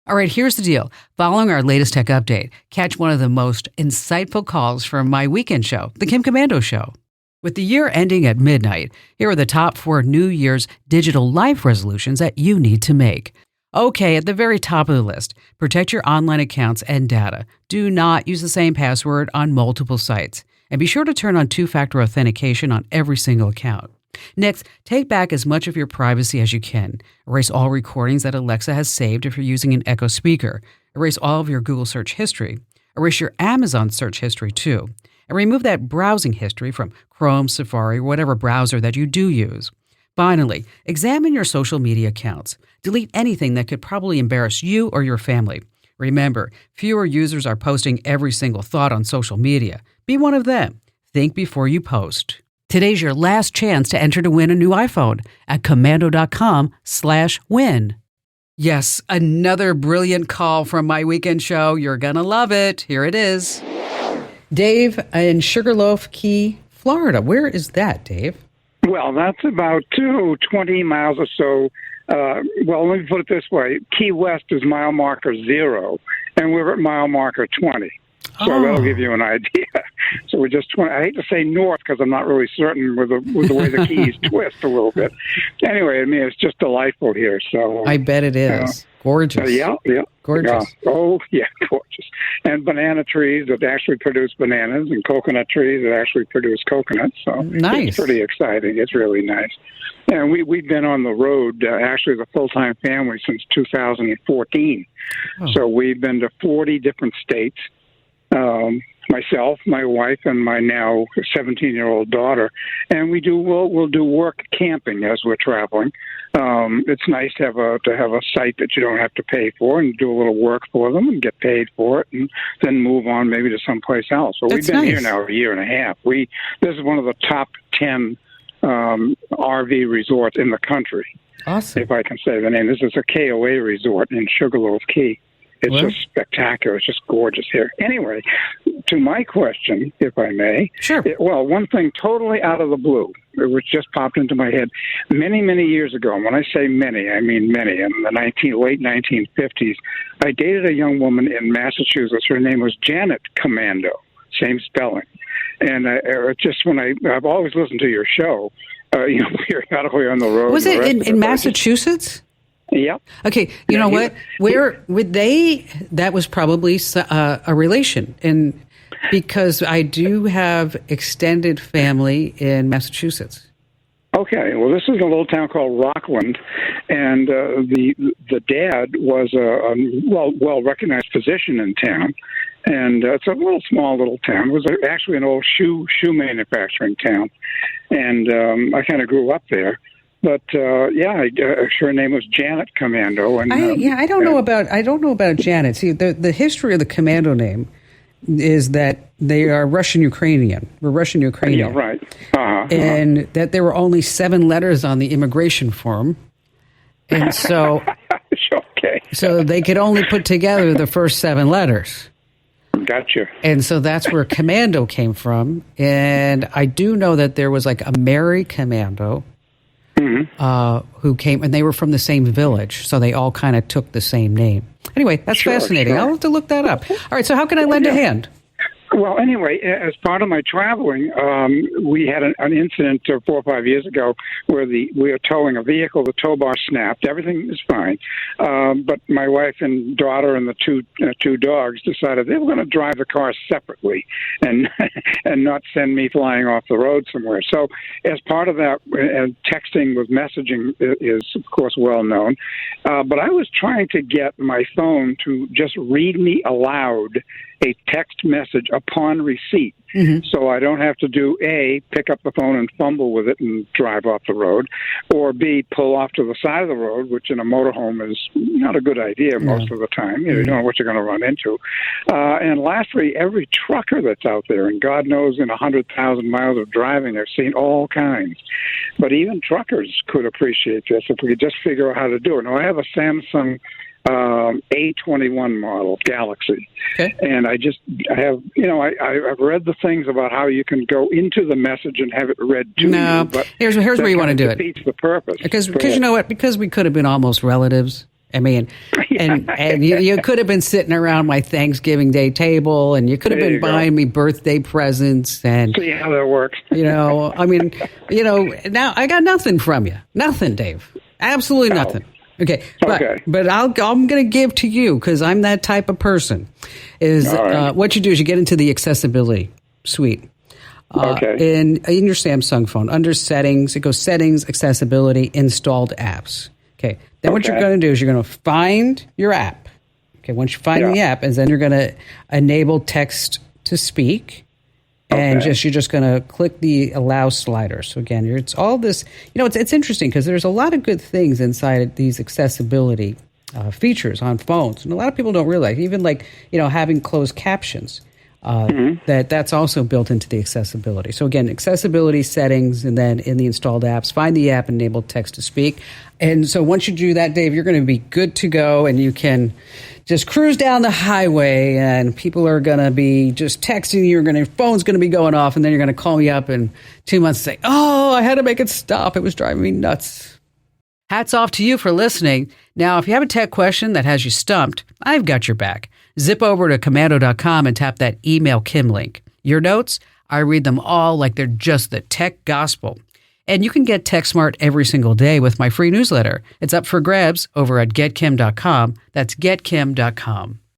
All right, here's the deal. Following our latest tech update, catch one of the most insightful calls from my weekend show, The Kim Komando Show. With the year ending at midnight, here are the top 4 New Year's digital life resolutions that you need to make. Okay, at the very top of the list, protect your online accounts and data. Do not use the same password on multiple sites. And be sure to turn on 2-factor authentication on every single account. Next, take back as much of your privacy as you can. Erase all recordings that Alexa has saved if you're using an Echo speaker. Erase all of your Google search history. Erase your Amazon search history too. And remove that browsing history from Chrome, Safari, or whatever browser that you do use. Finally, examine your social media accounts. Delete anything that could probably embarrass you or your family. Remember, fewer users are posting every single thought on social media. Be one of them. Think before you post. Today's your last chance to enter to win a new iPhone at komando.com/win. Yes, another brilliant call from my weekend show. You're going to love it. Here it is. Dave in Sugarloaf Key, Florida. Where is that, Dave? Well, that's about 20 miles or so. Well, let me put it this way. Key West is mile marker 0, and we're at mile marker 20. So that'll give you an idea. So we're just 20. I hate to say north because I'm not really certain with the way the keys twist a little bit. Anyway, I mean, it's just delightful here. So I bet it is. Gorgeous. Yeah. Gorgeous. Yeah, gorgeous. And banana trees that actually produce bananas and coconut trees that actually produce coconuts. So nice. It's pretty exciting. It's really nice. And we've been on the road, actually, the full-time family since 2014. Oh. So we've been to 40 different states. Myself, my wife, and my now 17-year-old daughter, and we'll do work camping as we're traveling. It's nice to have a site that you don't have to pay for, and do a little work for them and get paid for it, and then move on maybe to someplace else. So we've been here now a year and a half. This is one of the top 10 RV resorts in the country. Awesome. If I can say the name, this is a KOA resort in Sugarloaf Key. It's just spectacular. It's just gorgeous here. Anyway, to my question, if I may. Sure. One thing totally out of the blue, which just popped into my head many, many years ago. And when I say many, I mean many. In the late 1950s, I dated a young woman in Massachusetts. Her name was Janet Komando, same spelling. And I've always listened to your show, periodically on the road. Was it in Massachusetts? Yep. Okay, you know what? Where would they? That was probably a relation, and because I do have extended family in Massachusetts. Okay, well, this is a little town called Rockland, and the dad was a well recognized physician in town, and it's a small little town. It was actually an old shoe manufacturing town, and I kind of grew up there. But her name was Janet Komando, and I don't know about Janet. See, the history of the Komando name is that they are Russian-Ukrainian. We're Russian-Ukrainian. Yeah, right. And that there were only 7 letters on the immigration form, and so okay. So they could only put together the first 7 letters. Gotcha. And so that's where Commando came from. And I do know that there was like a Mary Commando. Who came, and they were from the same village, so they all kind of took the same name. Anyway, that's fascinating. Sure. I'll have to look that up. All right, so how can I lend a hand? Well, anyway, as part of my traveling, we had an incident 4 or 5 years ago where we were towing a vehicle. The tow bar snapped. Everything is fine. But my wife and daughter and the two dogs decided they were going to drive the car separately and not send me flying off the road somewhere. So as part of that, texting with messaging is, of course, well known. But I was trying to get my phone to just read me aloud a text message upon receipt. So I don't have to do A, pick up the phone and fumble with it and drive off the road, or B, pull off to the side of the road, which in a motorhome is not a good idea most of the time. You don't know what you're going to run into. And lastly, every trucker that's out there, and God knows in 100,000 miles of driving, I've seen all kinds. But even truckers could appreciate this if we could just figure out how to do it. Now, I have a Samsung A21 model Galaxy, and I've read the things about how you can go into the message and have it read to you. But here's where you want to do it. Defeats the purpose. Because you know what? Because we could have been almost relatives, I mean, and you could have been sitting around my Thanksgiving Day table, and you could have been buying me birthday presents, and see how that works. I mean, now I got nothing from you, nothing, Dave, absolutely nothing. Okay, but I'm going to give to you because I'm that type of person. Is what you do is you get into the accessibility suite. In your Samsung phone, under settings, it goes settings, accessibility, installed apps. Okay. Then what you're going to do is you're going to find your app. Okay. Once you find the app, and then you're going to enable text to speak, and you're just going to click the allow slider. So again, it's all this. It's interesting because there's a lot of good things inside these accessibility features on phones, and a lot of people don't realize. Even having closed captions. That's also built into the accessibility. So again, accessibility settings, and then in the installed apps, find the app, enable text to speak. And so once you do that, Dave, you're going to be good to go, and you can just cruise down the highway, and people are going to be just texting you. Your phone's going to be going off, and then you're going to call me up in 2 months and say, "Oh, I had to make it stop. It was driving me nuts." Hats off to you for listening. Now, if you have a tech question that has you stumped, I've got your back. Zip over to komando.com and tap that Email Kim link. Your notes, I read them all like they're just the tech gospel. And you can get Tech Smart every single day with my free newsletter. It's up for grabs over at getkim.com. That's getkim.com.